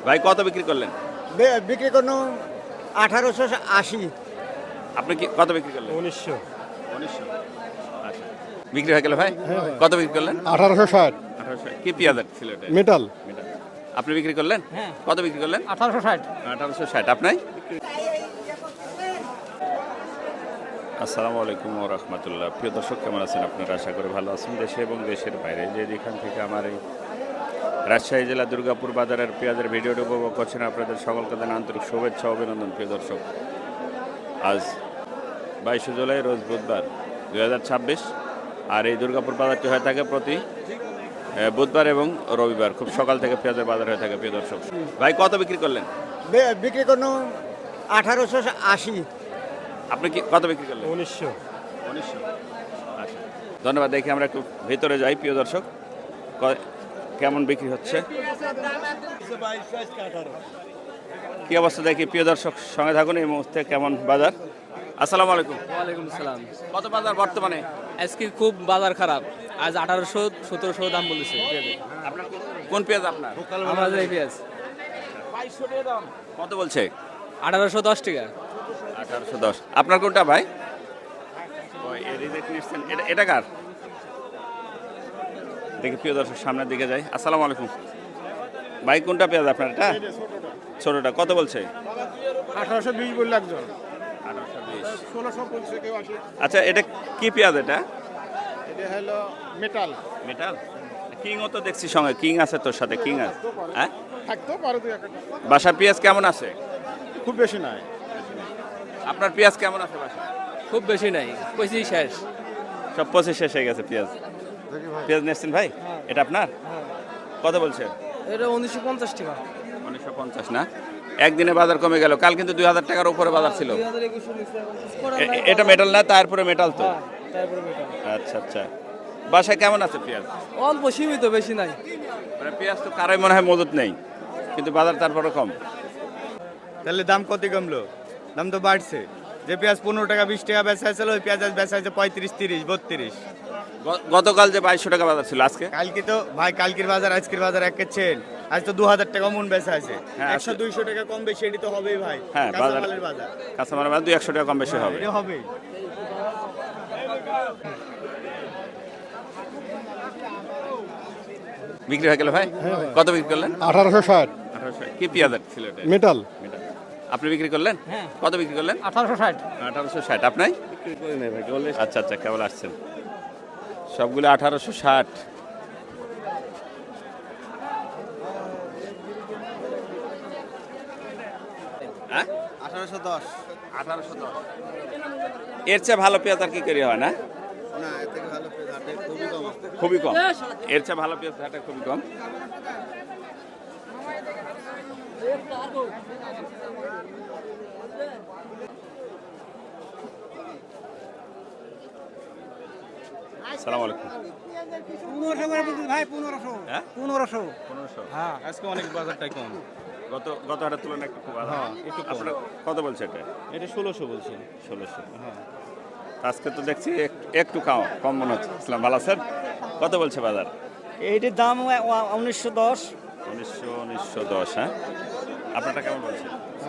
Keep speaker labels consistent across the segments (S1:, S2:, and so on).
S1: ভাই কত বিক্রি করলেন?
S2: বিক্রি করলো 1880।
S1: আপনি কি কত বিক্রি করলেন?
S2: 1900।
S1: 1900। আচ্ছা, বিক্রি হয়ে গেল ভাই। কত বিক্রি করলেন?
S2: 1860।
S1: 1800। কি পেঁয়াজ ছিল এটা?
S2: মেটাল।
S1: মেটাল। আপনি বিক্রি করলেন?
S2: হ্যাঁ।
S1: কত বিক্রি করলেন?
S2: 1860।
S1: 1860। আপনি? আসসালামু আলাইকুম ওয়া রাহমাতুল্লাহ। প্রিয় দর্শক, কেমন আছেন আপনারা? আশা করি ভালো আছেন। দেশে এবং দেশের বাইরে যেখান থেকে আমার এই রাজশাহী জেলা দুর্গাপুর বাজারের পেঁয়াজের ভিডিওটি উপভোগ করছেন, আপনাদের সকলকে জানাই আন্তরিক শুভেচ্ছা ও অভিনন্দন। প্রিয় দর্শক, আজ 22 জুলাই, রোজ বুধবার 2026। আর এই দুর্গাপুর বাজারটি হয়ে থাকে প্রতি বুধবার এবং রবিবার। খুব সকাল থেকে পেঁয়াজের বাজার হয়ে থাকে। প্রিয় দর্শক ভাই, কত বিক্রি করলেন?
S2: বিক্রি করলো 1880।
S1: আপনি কি কত বিক্রি করলেন?
S2: 1900।
S1: 1900। আচ্ছা, ধন্যবাদ। দেখি আমরা একটু ভেতরে যাই। প্রিয় দর্শক, কেমন বিক্রি হচ্ছে, কি অবস্থা দেখি। প্রিয় দর্শক, সঙ্গে থাকুন। এই মুহূর্তে কেমন বাজার? আসসালামু আলাইকুম।
S3: ওয়ালাইকুম আসসালাম।
S1: কত বাজার বর্তমানে?
S3: আজকে খুব বাজার খারাপ। আজ 1800-1700 দাম বলেছে পেঁয়াজের।
S1: আপনার কোন পেঁয়াজ আপনার?
S3: আমাদের এই পেঁয়াজ
S1: কত বলছে?
S3: 1810 টাকা।
S1: 1810। আপনার কোনটা ভাই? এটা কার? দেখি প্রিয় দর্শক, সামনের দিকে যাই। আসসালামু আলাইকুম ভাই, কোনটা পেঁয়াজ আপনার? এটা ছোটটা। কত বলছে?
S2: 1820 বলল একজন।
S1: 1820।
S2: 1600 বলছে কেউ আসে।
S1: আচ্ছা, এটা কি পেঁয়াজ? এটা
S2: এটা হলো মেটাল।
S1: মেটাল। কিংও তো দেখছি সঙ্গে। কিং আছে তোর সাথে? কিং আছে, হ্যাঁ।
S2: থাকতো পারো দুই একটা।
S1: বাসার পেঁয়াজ কেমন আছে?
S2: খুব বেশি নাই।
S1: আপনার পেঁয়াজ কেমন আছে বাসায়?
S3: খুব বেশি নাই, কইছি শেষ।
S1: সব পচে শেষ হয়ে গেছে পেঁয়াজ। পেঁয়াজ নিয়েছেন ভাই? এটা আপনার? কত বলছে?
S3: এটা 1950 টাকা।
S1: 1950 না? একদিনে বাজার কমে গেল। কাল কিন্তু 2000 টাকার উপরে বাজার ছিল। এটা মেটাল না? তারপরে মেটাল তো। আচ্ছা আচ্ছা। বাসায় কেমন আছে পেঁয়াজ?
S3: অল্প সীমিত, বেশি নাই।
S1: মানে পেঁয়াজ তো কারোই মনে হয় মজুত নেই, কিন্তু বাজার তারপরে কম।
S4: তাহলে দাম কত কমলো? দাম তো বাড়ছে। যে পেঁয়াজ 15 টাকা 20 টাকা বেচা হয়েছিল, ওই পেঁয়াজ আজ বেচা হয়েছে 35, 30, 32।
S1: গতকাল যে 2200 টাকা বাজার ছিল, আজকে?
S4: কালকে তো ভাই, কালকের বাজার আজকের বাজার একেছেন। আজ তো 2000 টাকা মন বেচা আছে।
S1: হ্যাঁ,
S4: 100-200 টাকা কম বেশি এটি তো হবেই ভাই।
S1: হ্যাঁ,
S4: কাঁচামালের বাজার
S1: কাঁচামালের বাজার 200 টাকা কম বেশি হবে।
S4: এটা হবেই।
S1: বিক্রি হয়ে গেল ভাই। কত বিক্রি করলেন?
S2: 1860।
S1: 1800। কি পেঁয়াজ ছিল এটা?
S2: মেটাল।
S1: মেটাল। আপনি বিক্রি করলেন? কত বিক্রি করলেন?
S3: 1860।
S1: 1860। আপনি? আচ্ছা আচ্ছা, কেবল আসছেন। সবগুলো 1860। হ্যাঁ,
S4: 1810।
S1: 1810। এর চেয়ে ভালো পেঁয়াজ আর কি করি হয় না?
S4: না, এর থেকে ভালো পেঁয়াজ হাটে খুবই কম আছে।
S1: খুবই কম। এর চেয়ে ভালো পেঁয়াজ হাটে খুবই কম। আসসালামু আলাইকুম।
S2: 1500 করে বলছিস ভাই, 1500।
S1: হ্যাঁ,
S2: 1500।
S1: 1500।
S2: হ্যাঁ।
S4: আজকে অনেক বাজারটাই কম।
S1: গত হাটের তুলনায় একটু ভালো।
S4: হ্যাঁ, একটু কম।
S1: আপনার কত বলছে এটা?
S4: এটা 1600 বলছি।
S1: 1600।
S4: হ্যাঁ।
S1: আজকে তো দেখছি একটু কম মনে হচ্ছে। ইসলাম ভালো আছেন? কত বলছে বাজার?
S2: এইটির দাম 1910।
S1: 1910। হ্যাঁ, আপনারটা কেমন বলছে?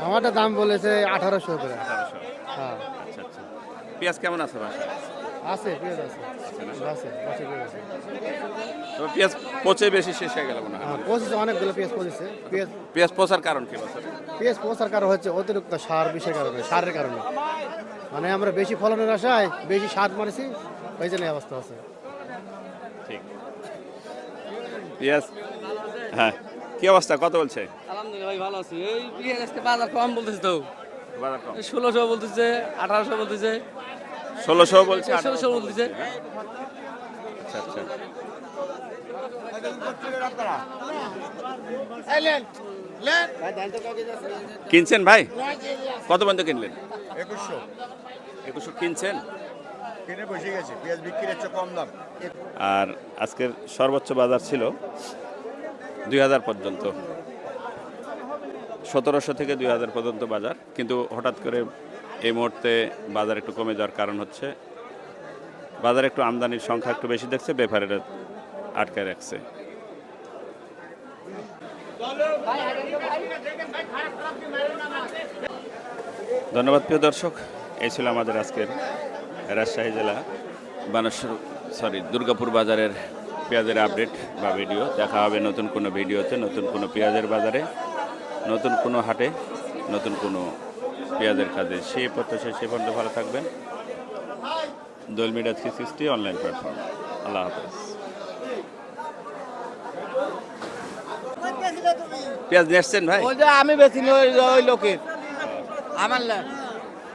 S2: আমারটা দাম বলেছে 1800 করে।
S1: 1800।
S2: হ্যাঁ।
S1: আচ্ছা আচ্ছা। পেঁয়াজ কেমন আছে বাসায়?
S2: আছে পেঁয়াজ আছে। আছে পেঁয়াজ আছে।
S1: তো পেঁয়াজ পচে বেশি শেষ হয়ে গেল মনে হয়।
S2: হ্যাঁ, পঁচিশে অনেকগুলো পেঁয়াজ পঁচিশে।
S1: পেঁয়াজ পচার কারণ কি বছর?
S2: পেঁয়াজ পচার কারণ হচ্ছে অতিরিক্ত সার বিষের কারণে, সারের কারণে। মানে আমরা বেশি ফলনের আশায় বেশি সার মারেছি, ওই জন্য এই অবস্থা আছে।
S1: ঠিক। পেঁয়াজ, হ্যাঁ, কি অবস্থা? কত বলছে?
S3: আলহামদুলিল্লাহ ভাই, ভালো আছি। এই পেঁয়াজ আজকে বাজার কম বলতেছে তো।
S1: বাজার কম।
S3: 1600 বলতেছে, 1800 বলতেছে,
S1: 1600 বলছে,
S3: 1600 বলতেছে।
S1: আচ্ছা আচ্ছা। কিনছেন ভাই? কত পর্যন্ত কিনলেন?
S4: 2100
S1: 2100 কিনছেন?
S4: কিনে বসে গেছে। পেঁয়াজ বিক্রির চেয়ে কম দাম।
S1: আর আজকের সর্বোচ্চ বাজার ছিল 2000 পর্যন্ত। 1700 থেকে 2000 পর্যন্ত বাজার। কিন্তু হঠাৎ করে এই মুহূর্তে বাজার একটু কমে যাওয়ার কারণ হচ্ছে বাজারে একটু আমদানির সংখ্যা একটু বেশি দেখছে, ব্যাপারীরা আটকায় রাখছে। ধন্যবাদ প্রিয় দর্শক, এই ছিল আমাদের আজকের রাজশাহী জেলা দুর্গাপুর বাজারের পেঁয়াজের আপডেট বা ভিডিও। দেখা হবে নতুন কোনো ভিডিওতে, নতুন কোনো পেঁয়াজের বাজারে, নতুন কোনো হাটে, নতুন কোনো পেঁয়াজের কাজে। সেই প্রত্যাশা সে পর্যন্ত ভালো থাকবেন। দোয়েল মিডিয়া 360 অনলাইন প্ল্যাটফর্ম। আল্লাহ হাফেজ। পেঁয়াজ নিয়ে আসছেন ভাই?
S5: আমি বেশি ওই লোকের আমার